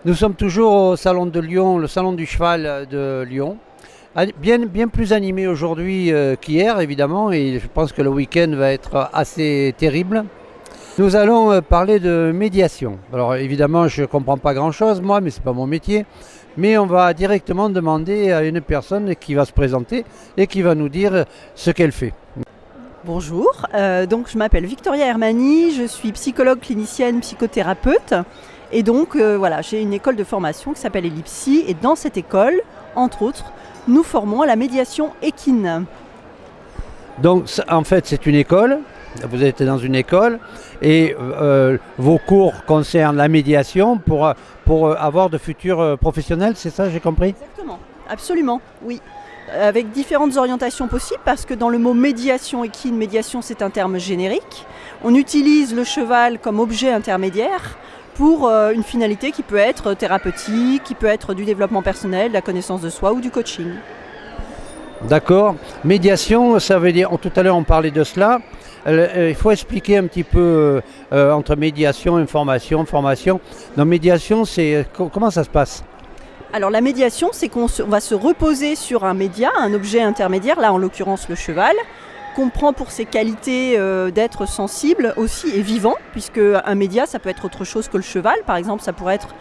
Nous sommes toujours au Salon de Lyon, le Salon du Cheval de Lyon. Bien plus animé aujourd'hui qu'hier, évidemment, et je pense que le week-end va être assez terrible. Nous allons parler de médiation. Alors évidemment, je ne comprends pas grand-chose, moi, mais ce n'est pas mon métier. Mais on va directement demander à une personne qui va se présenter et qui va nous dire ce qu'elle fait. Bonjour, donc je m'appelle Victoria Hermani, je suis psychologue clinicienne, psychothérapeute. Et donc voilà, j'ai une école de formation qui s'appelle Ellipsi. Et dans cette école, entre autres, nous formons à la médiation équine. Donc en fait, c'est une école. Vous êtes dans une école et vos cours concernent la médiation pour avoir de futurs professionnels, c'est ça, j'ai compris? Exactement, absolument, oui. Avec différentes orientations possibles, parce que dans le mot médiation équine, médiation c'est un terme générique. On utilise le cheval comme objet intermédiaire pour une finalité qui peut être thérapeutique, qui peut être du développement personnel, de la connaissance de soi ou du coaching. D'accord. Médiation, ça veut dire, tout à l'heure on parlait de cela, il faut expliquer un petit peu entre médiation, information, formation. Dans médiation, comment ça se passe? Alors la médiation, c'est qu'on va se reposer sur un média, un objet intermédiaire, là en l'occurrence le cheval, qu'on prend pour ses qualités d'être sensible aussi et vivant, puisque un média ça peut être autre chose que le cheval, par exemple ça pourrait être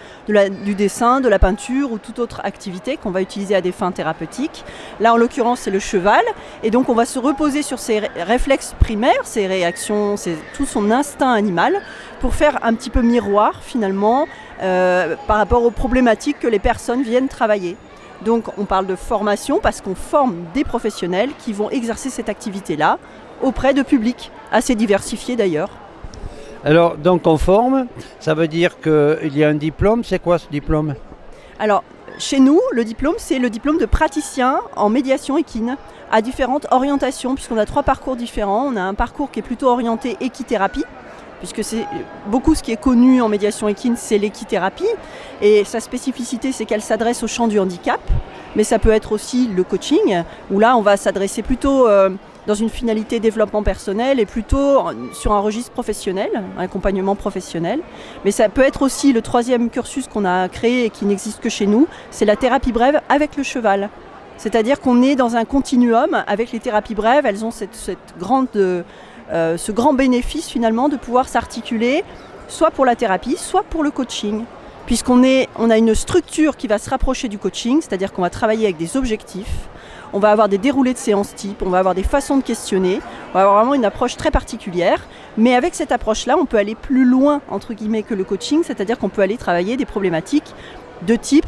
du dessin, de la peinture ou toute autre activité qu'on va utiliser à des fins thérapeutiques. Là en l'occurrence c'est le cheval, et donc on va se reposer sur ses réflexes primaires, ses réactions, tout son instinct animal, pour faire un petit peu miroir finalement par rapport aux problématiques que les personnes viennent travailler. Donc on parle de formation parce qu'on forme des professionnels qui vont exercer cette activité-là auprès de publics assez diversifiés d'ailleurs. Alors donc on forme, ça veut dire qu'il y a un diplôme, c'est quoi ce diplôme? Alors chez nous, le diplôme c'est le diplôme de praticien en médiation équine à différentes orientations, puisqu'on a 3 parcours différents. On a un parcours qui est plutôt orienté équithérapie, puisque c'est beaucoup ce qui est connu en médiation équine, c'est l'équithérapie. Et sa spécificité, c'est qu'elle s'adresse au champ du handicap, mais ça peut être aussi le coaching, où là, on va s'adresser plutôt dans une finalité développement personnel et plutôt sur un registre professionnel, un accompagnement professionnel. Mais ça peut être aussi le 3e cursus qu'on a créé et qui n'existe que chez nous, c'est la thérapie brève avec le cheval. C'est-à-dire qu'on est dans un continuum avec les thérapies brèves, elles ont ce grand bénéfice finalement de pouvoir s'articuler soit pour la thérapie, soit pour le coaching. Puisqu'on a une structure qui va se rapprocher du coaching, c'est-à-dire qu'on va travailler avec des objectifs, on va avoir des déroulés de séances type, on va avoir des façons de questionner, on va avoir vraiment une approche très particulière. Mais avec cette approche-là, on peut aller plus loin entre guillemets que le coaching, c'est-à-dire qu'on peut aller travailler des problématiques de type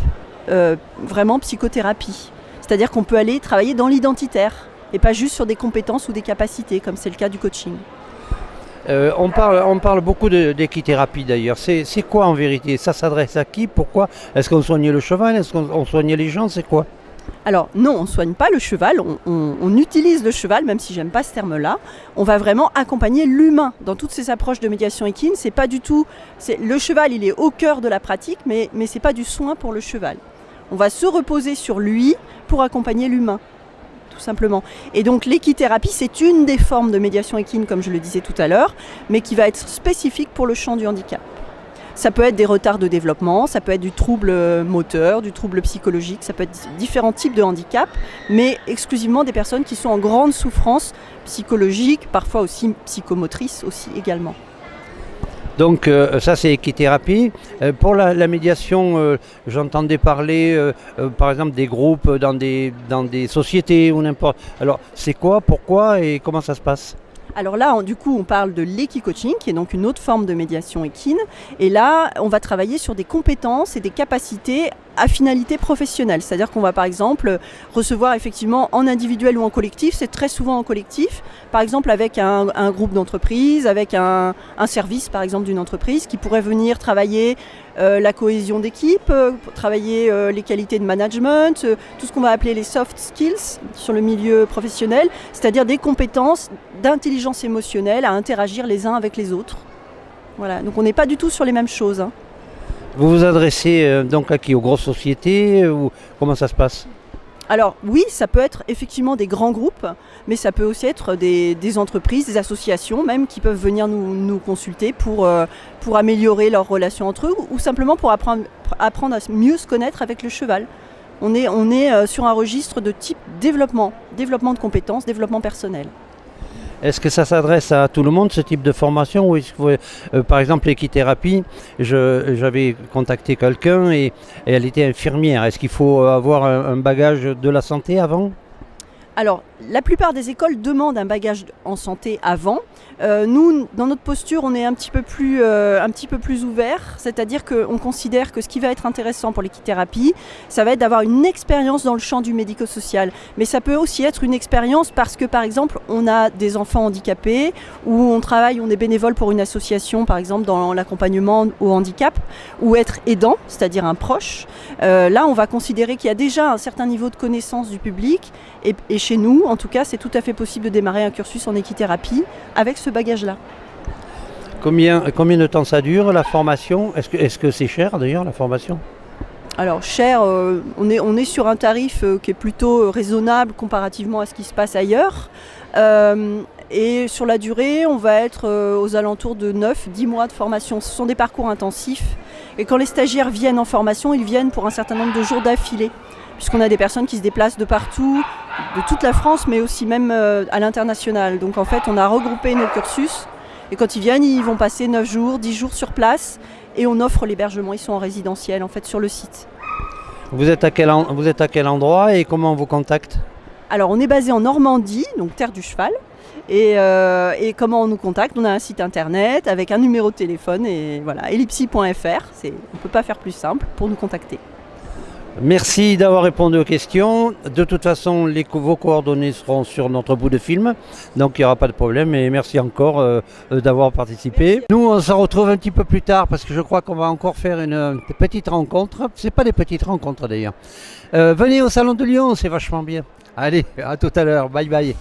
vraiment psychothérapie. C'est-à-dire qu'on peut aller travailler dans l'identitaire et pas juste sur des compétences ou des capacités, comme c'est le cas du coaching. On parle beaucoup d'équithérapie d'ailleurs. C'est quoi en vérité? Ça s'adresse à qui? Pourquoi? Est-ce qu'on soigne le cheval? Est-ce qu'on soigne les gens? C'est quoi? Alors non, on ne soigne pas le cheval, on utilise le cheval, même si j'aime pas ce terme-là. On va vraiment accompagner l'humain dans toutes ces approches de médiation équine. C'est pas du tout, le cheval il est au cœur de la pratique, mais c'est pas du soin pour le cheval. On va se reposer sur lui pour accompagner l'humain, tout simplement. Et donc l'équithérapie, c'est une des formes de médiation équine, comme je le disais tout à l'heure, mais qui va être spécifique pour le champ du handicap. Ça peut être des retards de développement, ça peut être du trouble moteur, du trouble psychologique, ça peut être différents types de handicap, mais exclusivement des personnes qui sont en grande souffrance psychologique, parfois aussi psychomotrice aussi également. Donc ça c'est équithérapie. Pour la médiation, j'entendais parler par exemple des groupes dans des sociétés ou n'importe. Alors c'est quoi, pourquoi et comment ça se passe? Alors là, du coup, on parle de l'équicoaching, qui est donc une autre forme de médiation équine. Et là, on va travailler sur des compétences et des capacités à finalité professionnelle. C'est-à-dire qu'on va par exemple recevoir effectivement en individuel ou en collectif, c'est très souvent en collectif, par exemple avec un groupe d'entreprise, avec un service par exemple d'une entreprise qui pourrait venir travailler la cohésion d'équipe, travailler les qualités de management, tout ce qu'on va appeler les soft skills sur le milieu professionnel, c'est-à-dire des compétences d'intelligence émotionnelle à interagir les uns avec les autres. Voilà, donc on n'est pas du tout sur les mêmes choses, hein. Vous vous adressez donc à qui? Aux grosses sociétés ou comment ça se passe? Alors oui, ça peut être effectivement des grands groupes, mais ça peut aussi être des entreprises, des associations même qui peuvent venir nous consulter pour améliorer leurs relations entre eux ou simplement pour apprendre à mieux se connaître avec le cheval. On est sur un registre de type développement de compétences, développement personnel. Est-ce que ça s'adresse à tout le monde, ce type de formation? Ou est-ce que, par exemple, l'équithérapie, j'avais contacté quelqu'un et elle était infirmière. Est-ce qu'il faut avoir un bagage de la santé avant? Alors, la plupart des écoles demandent un bagage en santé avant. Nous, dans notre posture, on est un petit peu plus ouvert, c'est-à-dire qu'on considère que ce qui va être intéressant pour l'équithérapie, ça va être d'avoir une expérience dans le champ du médico-social. Mais ça peut aussi être une expérience parce que, par exemple, on a des enfants handicapés ou on est bénévole pour une association, par exemple, dans l'accompagnement au handicap, ou être aidant, c'est-à-dire un proche. Là, on va considérer qu'il y a déjà un certain niveau de connaissance du public et chez nous, en tout cas, c'est tout à fait possible de démarrer un cursus en équithérapie avec ce bagage-là. Combien de temps ça dure, la formation? Est-ce que c'est cher, d'ailleurs, la formation? Alors, cher, on est sur un tarif qui est plutôt raisonnable comparativement à ce qui se passe ailleurs. Et sur la durée, on va être aux alentours de 9-10 mois de formation. Ce sont des parcours intensifs. Et quand les stagiaires viennent en formation, ils viennent pour un certain nombre de jours d'affilée. Puisqu'on a des personnes qui se déplacent de partout, de toute la France, mais aussi même à l'international. Donc en fait, on a regroupé nos cursus. Et quand ils viennent, ils vont passer 9 jours, 10 jours sur place. Et on offre l'hébergement. Ils sont en résidentiel, en fait, sur le site. Vous êtes à quel endroit et comment on vous contacte? Alors, on est basé en Normandie, donc terre du cheval. Et comment on nous contacte? On a un site internet avec un numéro de téléphone. Et voilà, ellipsi.fr. On ne peut pas faire plus simple pour nous contacter. Merci d'avoir répondu aux questions. De toute façon, vos coordonnées seront sur notre bout de film, donc il n'y aura pas de problème. Et merci encore d'avoir participé. Merci. Nous, on se retrouve un petit peu plus tard parce que je crois qu'on va encore faire une petite rencontre. C'est pas des petites rencontres d'ailleurs. Venez au Salon de Lyon, c'est vachement bien. Allez, à tout à l'heure. Bye bye.